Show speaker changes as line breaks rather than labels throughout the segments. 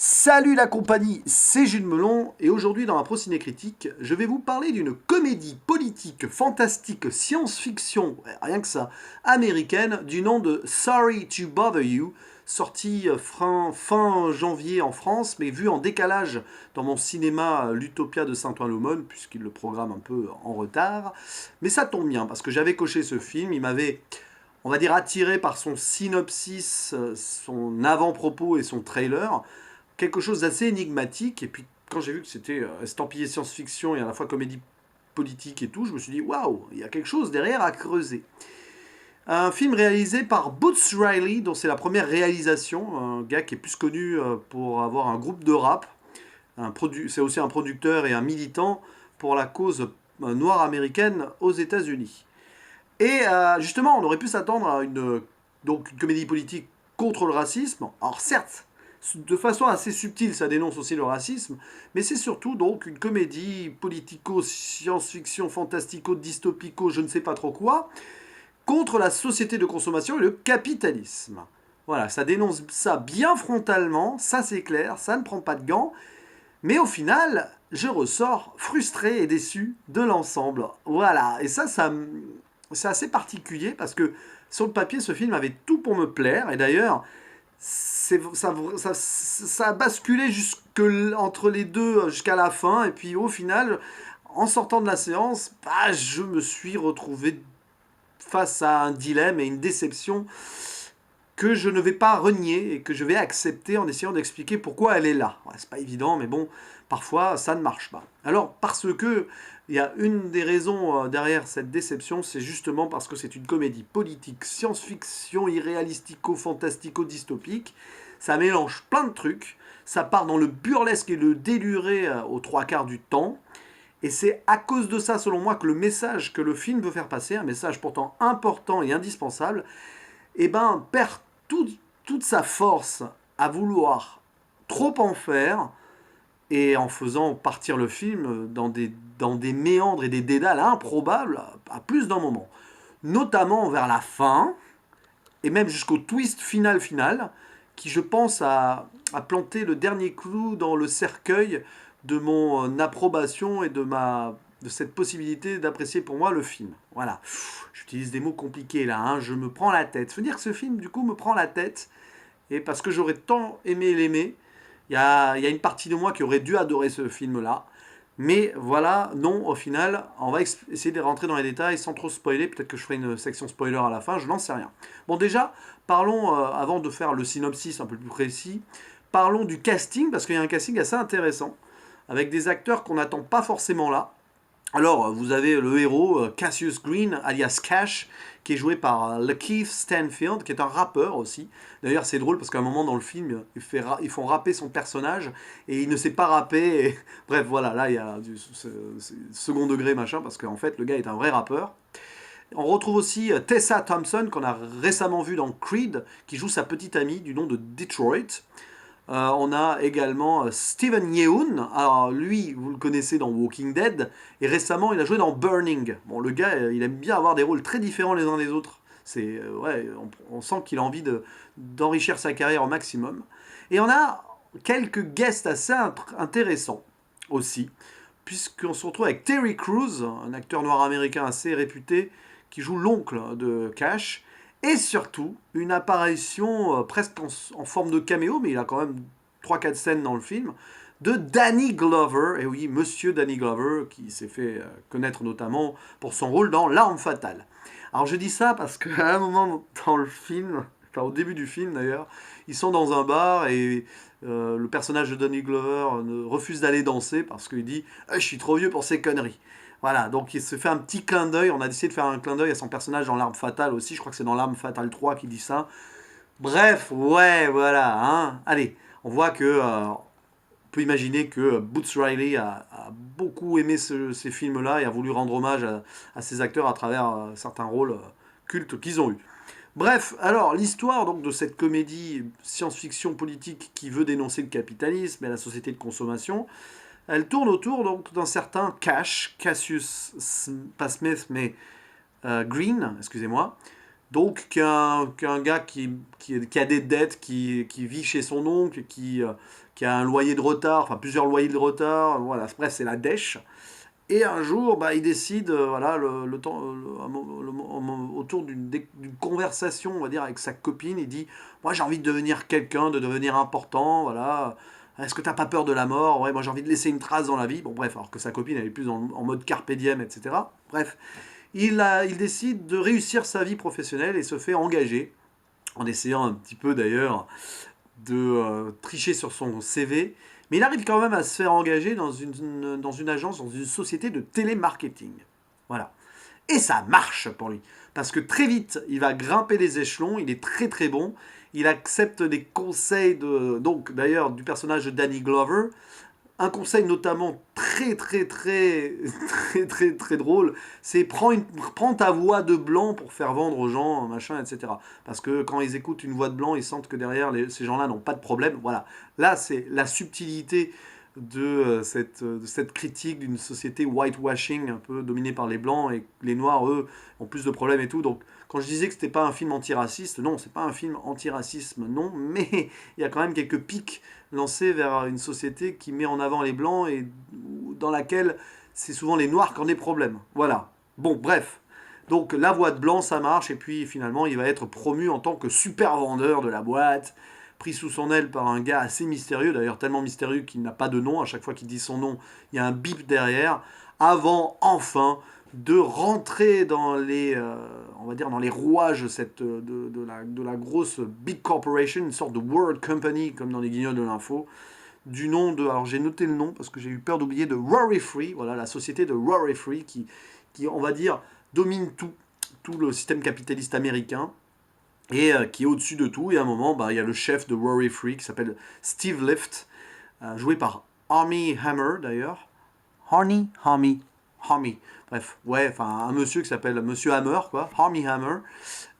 Salut la compagnie, c'est Jules Melon et aujourd'hui dans la Prociné Critique, je vais vous parler d'une comédie politique fantastique science-fiction, rien que ça, américaine, du nom de Sorry to Bother You, sortie fin janvier en France, mais vue en décalage dans mon cinéma l'Utopia de Saint-Ouen-l'Aumône, puisqu'il le programme un peu en retard. Mais ça tombe bien, parce que j'avais coché ce film, il m'avait, on va dire, attiré par son synopsis, son avant-propos et son trailer, quelque chose d'assez énigmatique. Et puis quand j'ai vu que c'était estampillé science-fiction et à la fois comédie politique et tout, je me suis dit waouh, il y a quelque chose derrière à creuser. Un film réalisé par Boots Riley, dont c'est la première réalisation, un gars qui est plus connu pour avoir un groupe de rap. C'est aussi un producteur et un militant pour la cause noire américaine aux États-Unis. Et justement, on aurait pu s'attendre à donc une comédie politique contre le racisme. Alors certes, de façon assez subtile, ça dénonce aussi le racisme, mais c'est surtout donc une comédie politico, science-fiction, fantastico, dystopico, je ne sais pas trop quoi, contre la société de consommation et le capitalisme. Voilà, ça dénonce ça bien frontalement, ça c'est clair, ça ne prend pas de gants, mais au final, je ressors frustré et déçu de l'ensemble. Voilà, et c'est assez particulier parce que sur le papier, ce film avait tout pour me plaire, et d'ailleurs, ça a basculé entre les deux jusqu'à la fin. Et puis au final, en sortant de la séance, bah, je me suis retrouvé face à un dilemme et une déception que je ne vais pas renier et que je vais accepter en essayant d'expliquer pourquoi elle est là. Ouais, c'est pas évident, mais bon, parfois ça ne marche pas. Alors, parce que il y a une des raisons derrière cette déception, c'est justement parce que c'est une comédie politique, science-fiction, irréalistico-fantastico-dystopique. Ça mélange plein de trucs, ça part dans le burlesque et le déluré aux trois quarts du temps. Et c'est à cause de ça, selon moi, que le message que le film veut faire passer, un message pourtant important et indispensable, eh ben, perd toute sa force à vouloir trop en faire et en faisant partir le film dans des méandres et des dédales improbables à plus d'un moment. Notamment vers la fin, et même jusqu'au twist final, qui je pense a planté le dernier clou dans le cercueil de mon approbation et de cette possibilité d'apprécier pour moi le film. Voilà. J'utilise des mots compliqués là, hein, je me prends la tête. Faut dire que ce film, du coup, me prend la tête, et parce que j'aurais tant aimé l'aimer, il y a une partie de moi qui aurait dû adorer ce film-là. Mais voilà, non, au final, on va essayer de rentrer dans les détails sans trop spoiler. Peut-être que je ferai une section spoiler à la fin, je n'en sais rien. Bon, déjà, parlons, avant de faire le synopsis un peu plus précis, parlons du casting, parce qu'il y a un casting assez intéressant, avec des acteurs qu'on n'attend pas forcément là. Alors, vous avez le héros Cassius Green, alias Cash, qui est joué par Lakeith Stanfield, qui est un rappeur aussi. D'ailleurs, c'est drôle parce qu'à un moment dans le film, ils font rapper son personnage et il ne sait pas rapper. Bref, voilà, là, il y a du second degré, machin, parce qu'en fait, le gars est un vrai rappeur. On retrouve aussi Tessa Thompson, qu'on a récemment vu dans Creed, qui joue sa petite amie du nom de Detroit. On a également Steven Yeun. Alors lui, vous le connaissez dans Walking Dead. Et récemment, il a joué dans Burning. Bon, le gars, il aime bien avoir des rôles très différents les uns des autres. Ouais, on sent qu'il a envie d'enrichir sa carrière au maximum. Et on a quelques guests assez intéressants aussi. Puisqu'on se retrouve avec Terry Crews, un acteur noir américain assez réputé, qui joue l'oncle de Cash. Et surtout, une apparition presque en forme de caméo, mais il a quand même trois quatre scènes dans le film, de Danny Glover. Et oui, monsieur Danny Glover, qui s'est fait connaître notamment pour son rôle dans L'Arme Fatale. Alors je dis ça parce qu'à un moment dans le film, enfin au début du film d'ailleurs, ils sont dans un bar et le personnage de Danny Glover refuse d'aller danser parce qu'il dit je suis trop vieux pour ces conneries. Voilà, donc il se fait un petit clin d'œil. On a décidé de faire un clin d'œil à son personnage dans L'Arme Fatale aussi. Je crois que c'est dans L'Arme Fatale 3 qu'il dit ça. Bref, ouais, voilà. Hein. Allez, on voit que. On peut imaginer que Boots Riley a beaucoup aimé ces films-là et a voulu rendre hommage à ces acteurs à travers certains rôles cultes qu'ils ont eus. Bref, alors l'histoire donc de cette comédie science-fiction politique qui veut dénoncer le capitalisme et la société de consommation, elle tourne autour donc d'un certain Cassius, pas Smith, mais Green, excusez-moi, Donc qu'un gars qui a des dettes, qui vit chez son oncle, qui a un loyer de retard, enfin plusieurs loyers de retard, voilà, bref, c'est la dèche. Et un jour, bah, il décide, voilà, le temps, autour d'une conversation, on va dire, avec sa copine, il dit, moi j'ai envie de devenir quelqu'un, de devenir important, voilà. Est-ce que t'as pas peur de la mort? Ouais, moi j'ai envie de laisser une trace dans la vie. Bon, bref, alors que sa copine, elle est plus en mode carpe diem, etc. Bref, il décide de réussir sa vie professionnelle et se fait engager, en essayant un petit peu d'ailleurs de tricher sur son CV. Mais il arrive quand même à se faire engager dans une agence, dans une société de télémarketing. Voilà. Et ça marche pour lui. Parce que très vite, il va grimper les échelons, il est très très bon. Il accepte les conseils donc d'ailleurs du personnage de Danny Glover, un conseil notamment très drôle, c'est prends ta voix de blanc pour faire vendre aux gens, machin, etc. Parce que quand ils écoutent une voix de blanc, ils sentent que derrière, ces gens-là n'ont pas de problème. Voilà. Là, c'est la subtilité de cette critique d'une société whitewashing, un peu dominée par les blancs, et les noirs, eux, ont plus de problèmes et tout. Donc, quand je disais que c'était pas un film antiraciste, non, c'est pas un film antiracisme, non, mais il y a quand même quelques pics lancés vers une société qui met en avant les blancs et dans laquelle c'est souvent les noirs qui ont des problèmes. Voilà. Bon, bref. Donc la voix de blanc, ça marche, et puis finalement, il va être promu en tant que super vendeur de la boîte, pris sous son aile par un gars assez mystérieux, d'ailleurs tellement mystérieux qu'il n'a pas de nom. À chaque fois qu'il dit son nom, il y a un bip derrière, avant enfin de rentrer dans les, on va dire dans les rouages de la grosse big corporation, une sorte de world company, comme dans les guignols de l'info, du nom de, alors j'ai noté le nom parce que j'ai eu peur d'oublier, de Rory Free, voilà, la société de Rory Free qui on va dire, domine tout le système capitaliste américain et qui est au-dessus de tout. Et à un moment, bah, il y a le chef de Rory Free qui s'appelle Steve Lift, joué par Armie Hammer d'ailleurs. Armie. Bref, ouais, enfin un monsieur qui s'appelle Monsieur Hammer, quoi, Armie Hammer.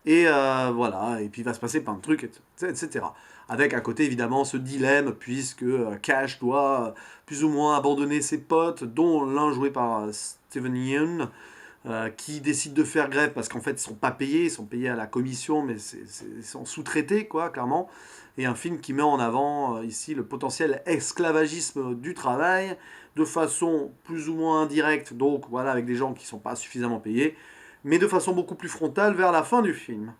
Et voilà, et puis il va se passer plein de trucs, etc. Avec à côté évidemment ce dilemme, puisque Cash doit plus ou moins abandonner ses potes, dont l'un joué par Steven Yeun, qui décide de faire grève parce qu'en fait ils sont pas payés, ils sont payés à la commission, mais ils sont sous-traités, quoi, clairement. Et un film qui met en avant ici le potentiel esclavagisme du travail, de façon plus ou moins indirecte, donc voilà, avec des gens qui sont pas suffisamment payés, mais de façon beaucoup plus frontale vers la fin du film.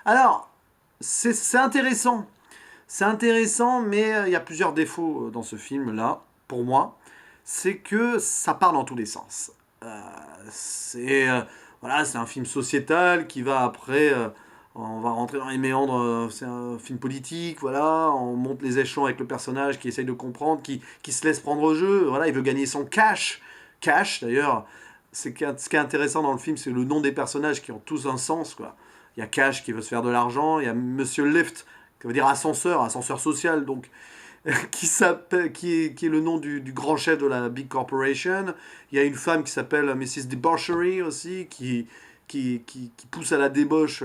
Alors, c'est intéressant. C'est intéressant, mais il y a plusieurs défauts dans ce film-là, pour moi. C'est que ça part dans tous les sens. Euh, c'est voilà, c'est un film sociétal qui va après, on va rentrer dans les méandres, c'est un film politique, voilà, on monte les échelons avec le personnage qui essaye de comprendre, qui se laisse prendre au jeu, voilà, il veut gagner son cash. Cash, d'ailleurs, ce qui est intéressant dans le film, c'est le nom des personnages qui ont tous un sens, quoi. Il y a Cash qui veut se faire de l'argent, il y a Monsieur Lift, qui veut dire ascenseur, ascenseur social, donc qui est le nom du grand chef de la Big Corporation. Il y a une femme qui s'appelle Mrs. Debauchery aussi, qui pousse à la débauche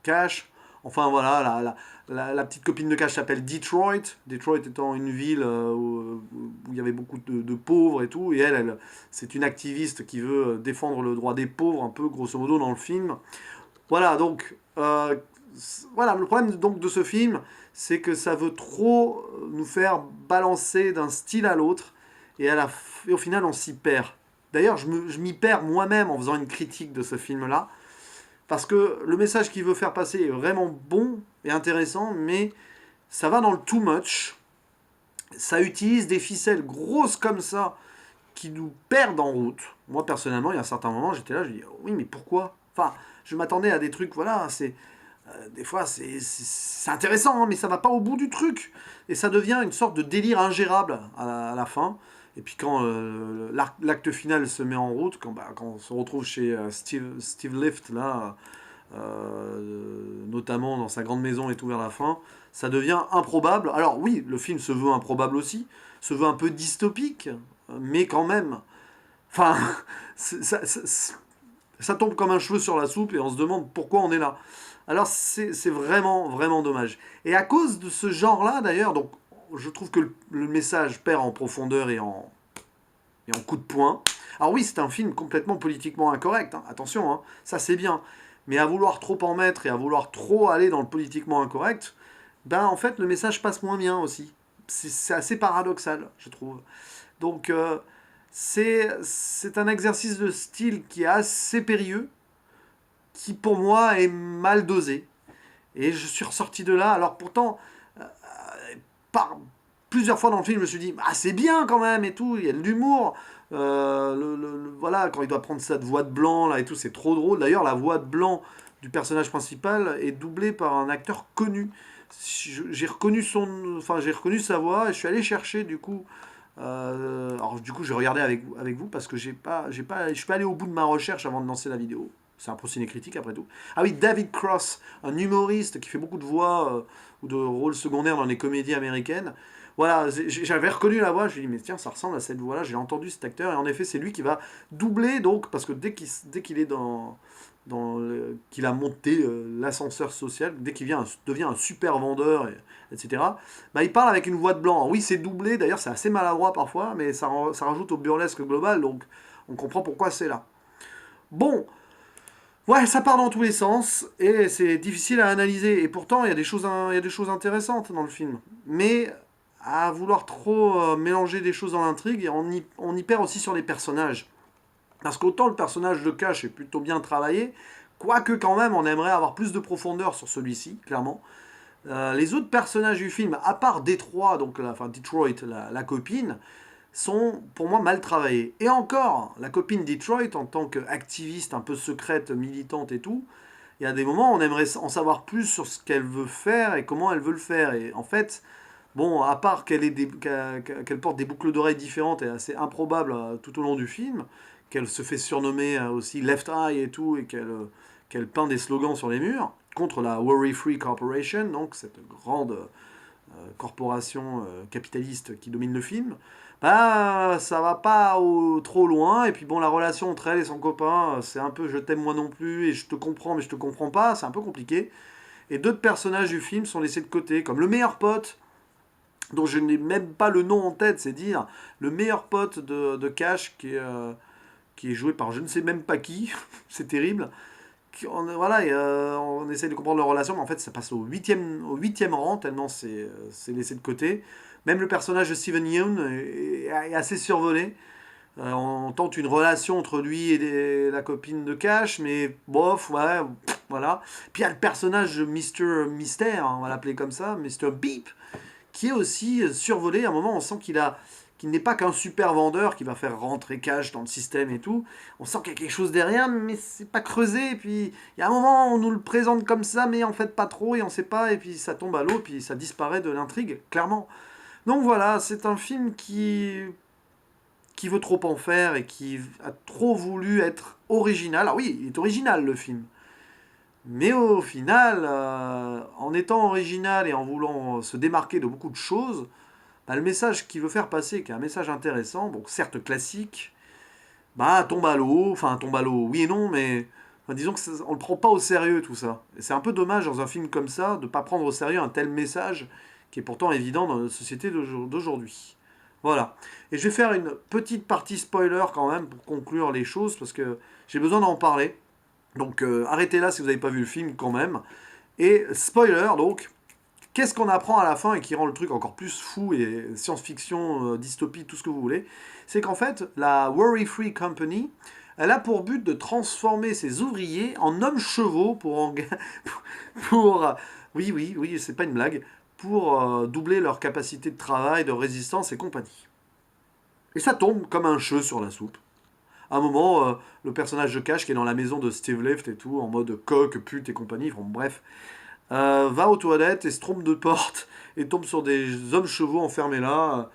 Cash. Enfin voilà, la petite copine de Cash s'appelle Detroit. Detroit étant une ville où il y avait beaucoup de pauvres et tout. Et c'est une activiste qui veut défendre le droit des pauvres, un peu grosso modo dans le film. Voilà, donc voilà, le problème donc de ce film, c'est que ça veut trop nous faire balancer d'un style à l'autre, et au final on s'y perd. D'ailleurs, je m'y perds moi-même en faisant une critique de ce film-là, parce que le message qu'il veut faire passer est vraiment bon et intéressant, mais ça va dans le too much, ça utilise des ficelles grosses comme ça, qui nous perdent en route. Moi personnellement, il y a un certain moment, j'étais là, je dis, oui mais pourquoi? Enfin, je m'attendais à des trucs, voilà, des fois, c'est intéressant, hein, mais ça va pas au bout du truc. Et ça devient une sorte de délire ingérable à la fin. Et puis quand l'acte final se met en route, quand on se retrouve chez Steve Lift, là, notamment dans sa grande maison et tout vers la fin, ça devient improbable. Alors oui, le film se veut improbable aussi, se veut un peu dystopique, mais quand même. Enfin, ça tombe comme un cheveu sur la soupe et on se demande pourquoi on est là. Alors c'est vraiment dommage. Et à cause de ce genre-là, d'ailleurs, donc je trouve que le message perd en profondeur et en coup de poing. Alors oui, c'est un film complètement politiquement incorrect, hein, attention, hein, ça c'est bien. mais à vouloir trop en mettre et à vouloir trop aller dans le politiquement incorrect, ben en fait le message passe moins bien aussi. C'est assez paradoxal, je trouve. Donc c'est un exercice de style qui est assez périlleux, qui pour moi est mal dosé. Et je suis ressorti de là. Alors pourtant, par plusieurs fois dans le film, je me suis dit, ah c'est bien quand même et tout, il y a de l'humour. Voilà, quand il doit prendre cette voix de blanc là et tout, c'est trop drôle. D'ailleurs, la voix de blanc du personnage principal est doublée par un acteur connu. J'ai reconnu j'ai reconnu sa voix et je suis allé chercher du coup. Alors du coup, j'ai regardé avec vous parce que je suis pas allé au bout de ma recherche avant de lancer la vidéo. C'est un procédé critique après tout. Ah oui, David Cross, un humoriste qui fait beaucoup de voix ou de rôles secondaires dans les comédies américaines. Voilà, j'avais reconnu la voix, je me suis dit, mais tiens, ça ressemble à cette voix-là, j'ai entendu cet acteur, et en effet, c'est lui qui va doubler, donc, parce que dès qu'il est qu'il a monté l'ascenseur social, dès qu'il devient un super vendeur, etc., bah, il parle avec une voix de blanc. Oui, c'est doublé, d'ailleurs, c'est assez maladroit parfois, mais ça rajoute au burlesque global, donc on comprend pourquoi c'est là. Bon, ouais, ça part dans tous les sens et c'est difficile à analyser. Et pourtant, il y a des choses intéressantes dans le film. Mais à vouloir trop mélanger des choses dans l'intrigue, on y perd aussi sur les personnages. Parce qu'autant le personnage de Cash est plutôt bien travaillé, quoique quand même on aimerait avoir plus de profondeur sur celui-ci, clairement. Les autres personnages du film, à part Détroit, donc Detroit, la copine, sont pour moi mal travaillés. Et encore, la copine Detroit, en tant qu'activiste un peu secrète, militante et tout, il y a des moments où on aimerait en savoir plus sur ce qu'elle veut faire et comment elle veut le faire. Et en fait, bon, à part qu'elle porte des boucles d'oreilles différentes et assez improbables tout au long du film, qu'elle se fait surnommer aussi Left Eye et tout, et qu'elle peint des slogans sur les murs, contre la Worry Free Corporation, donc cette grande corporation capitaliste qui domine le film, bah ça va pas trop loin. Et puis bon, la relation entre elle et son copain, c'est un peu je t'aime moi non plus et je te comprends mais je te comprends pas, c'est un peu compliqué. Et d'autres personnages du film sont laissés de côté, comme le meilleur pote, dont je n'ai même pas le nom en tête, c'est dire, le meilleur pote de Cash qui est joué par je ne sais même pas qui, c'est terrible. Voilà, on essaie de comprendre leur relation, mais en fait ça passe au huitième rang, tellement c'est laissé de côté. Même le personnage de Steven Yeun est assez survolé. On tente une relation entre lui et la copine de Cash, mais bof, ouais, voilà. Puis il y a le personnage de Mr. Mystère, hein, on va l'appeler comme ça, Mr. Beep, qui est aussi survolé. À un moment, on sent qu'il n'est pas qu'un super vendeur qui va faire rentrer Cash dans le système et tout. On sent qu'il y a quelque chose derrière, mais c'est pas creusé. Et puis il y a un moment, on nous le présente comme ça, mais en fait pas trop, et on sait pas, et puis ça tombe à l'eau, puis ça disparaît de l'intrigue, clairement. Donc voilà, c'est un film qui veut trop en faire et qui a trop voulu être original. Alors oui, il est original le film. Mais au final, en étant original et en voulant se démarquer de beaucoup de choses, bah, le message qu'il veut faire passer, qui est un message intéressant, donc certes classique, bah tombe à l'eau, enfin tombe à l'eau, oui et non, mais enfin, disons que on le prend pas au sérieux tout ça. Et c'est un peu dommage dans un film comme ça de ne pas prendre au sérieux un tel message qui est pourtant évident dans notre société d'aujourd'hui. Voilà. Et je vais faire une petite partie spoiler quand même pour conclure les choses parce que j'ai besoin d'en parler. Donc arrêtez là si vous n'avez pas vu le film quand même. Et spoiler donc, qu'est-ce qu'on apprend à la fin et qui rend le truc encore plus fou et science-fiction, dystopie, tout ce que vous voulez, c'est qu'en fait la Worry Free Company, elle a pour but de transformer ses ouvriers en hommes chevaux pour oui oui oui c'est pas une blague, pour doubler leur capacité de travail, de résistance et compagnie. Et ça tombe comme un cheveu sur la soupe. À un moment, le personnage de Cash qui est dans la maison de Steve Lift et tout, en mode coq, pute et compagnie, enfin, bref, va aux toilettes et se trompe de porte et tombe sur des hommes chevaux enfermés là.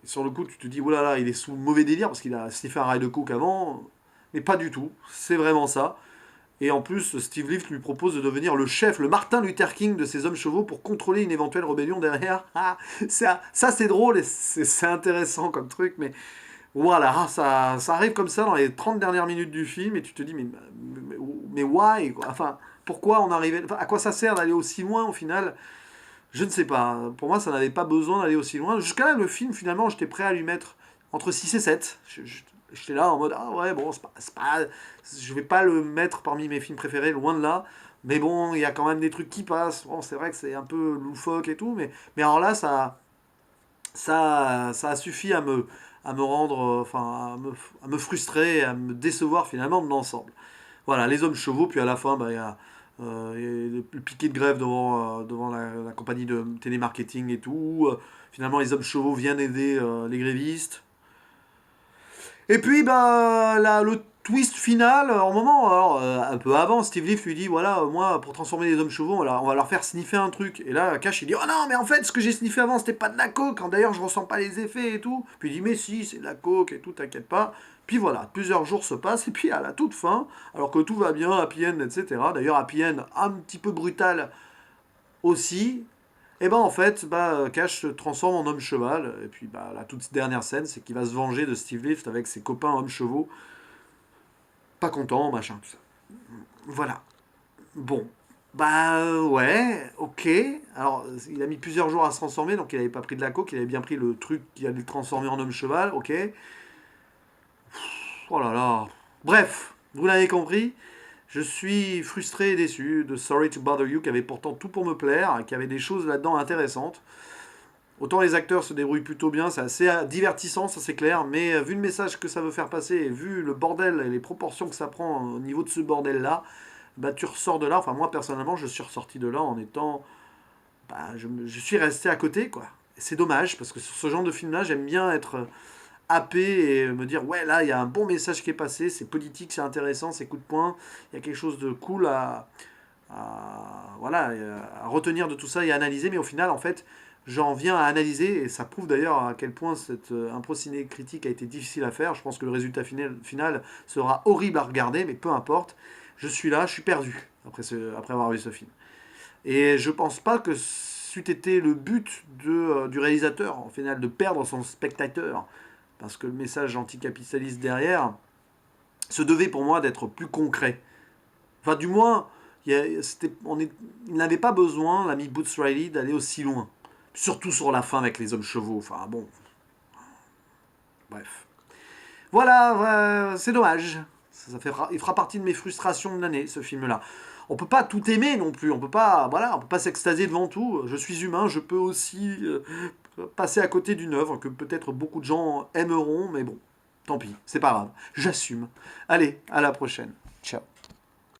Sur le coup, tu te dis, oh là là, il est sous mauvais délire parce qu'il a sniffé un rail de coke avant. Mais pas du tout, c'est vraiment ça. Et en plus, Steve Lift lui propose de devenir le chef, le Martin Luther King de ces hommes chevaux pour contrôler une éventuelle rébellion derrière. Ah, ça c'est drôle et c'est intéressant comme truc, mais voilà, ça arrive comme ça dans les 30 dernières minutes du film et tu te dis, mais why quoi. Enfin, pourquoi on arrivait. Enfin, à quoi ça sert d'aller aussi loin au final? Je ne sais pas. Pour moi, ça n'avait pas besoin d'aller aussi loin. Jusqu'à là, le film, finalement, j'étais prêt à lui mettre entre 6 et 7. J'étais là en mode, ah ouais, bon, je vais pas le mettre parmi mes films préférés, loin de là. Mais bon, il y a quand même des trucs qui passent. Bon, c'est vrai que c'est un peu loufoque et tout, mais alors là, ça a suffi à me rendre, enfin, à me frustrer, à me décevoir finalement de l'ensemble. Voilà, les hommes chevaux, puis à la fin, bah, il y a le piquet de grève devant la compagnie de télémarketing et tout. Finalement, les hommes chevaux viennent aider les grévistes. Et puis, bah, le twist final, en moment, alors, un peu avant, Steve Leaf lui dit, voilà, moi, pour transformer les hommes chevaux, on va leur faire sniffer un truc. Et là, Cash, il dit, oh non, mais en fait, ce que j'ai sniffé avant, c'était pas de la coke. D'ailleurs, je ressens pas les effets et tout. Puis il dit, mais si, c'est de la coke et tout, t'inquiète pas. Puis voilà, plusieurs jours se passent, et puis à la toute fin, alors que tout va bien, Happy End, etc. D'ailleurs, Happy End, un petit peu brutal aussi, et ben en fait, bah, Cash se transforme en homme cheval. Et puis bah, la toute dernière scène, c'est qu'il va se venger de Steve Lift avec ses copains hommes chevaux. Pas content, machin, tout ça. Voilà. Bon. Bah ouais, ok. Alors, il a mis plusieurs jours à se transformer, donc il n'avait pas pris de la coke, il avait bien pris le truc qui allait le transformer en homme cheval, ok. Oh là là. Bref, vous l'avez compris, je suis frustré et déçu de Sorry to Bother You, qui avait pourtant tout pour me plaire, qui avait des choses là-dedans intéressantes. Autant les acteurs se débrouillent plutôt bien, c'est assez divertissant, ça c'est clair, mais vu le message que ça veut faire passer, et vu le bordel et les proportions que ça prend au niveau de ce bordel-là, bah tu ressors de là, enfin moi personnellement je suis ressorti de là en étant... Bah, je suis resté à côté, quoi. Et c'est dommage, parce que sur ce genre de film-là, j'aime bien être happé et me dire, ouais, là, il y a un bon message qui est passé, c'est politique, c'est intéressant, c'est coup de poing, il y a quelque chose de cool voilà, à retenir de tout ça et à analyser, mais au final, en fait, j'en viens à analyser, et ça prouve d'ailleurs à quel point cette impro ciné critique a été difficile à faire. Je pense que le résultat final sera horrible à regarder, mais peu importe. Je suis là, je suis perdu après avoir vu ce film. Et je pense pas que c'eût été le but du réalisateur, en final, de perdre son spectateur. Parce que le message anticapitaliste derrière se devait pour moi d'être plus concret. Enfin, du moins, il n'avait pas besoin, l'ami Boots Riley, d'aller aussi loin. Surtout sur la fin avec les hommes chevaux. Enfin, bon, bref. Voilà, c'est dommage. Il fera partie de mes frustrations de l'année, ce film-là. On peut pas tout aimer non plus. On peut pas, voilà, on peut pas s'extasier devant tout. Je suis humain, je peux aussi passer à côté d'une œuvre que peut-être beaucoup de gens aimeront, mais bon, tant pis, c'est pas grave. J'assume. Allez, à la prochaine. Ciao.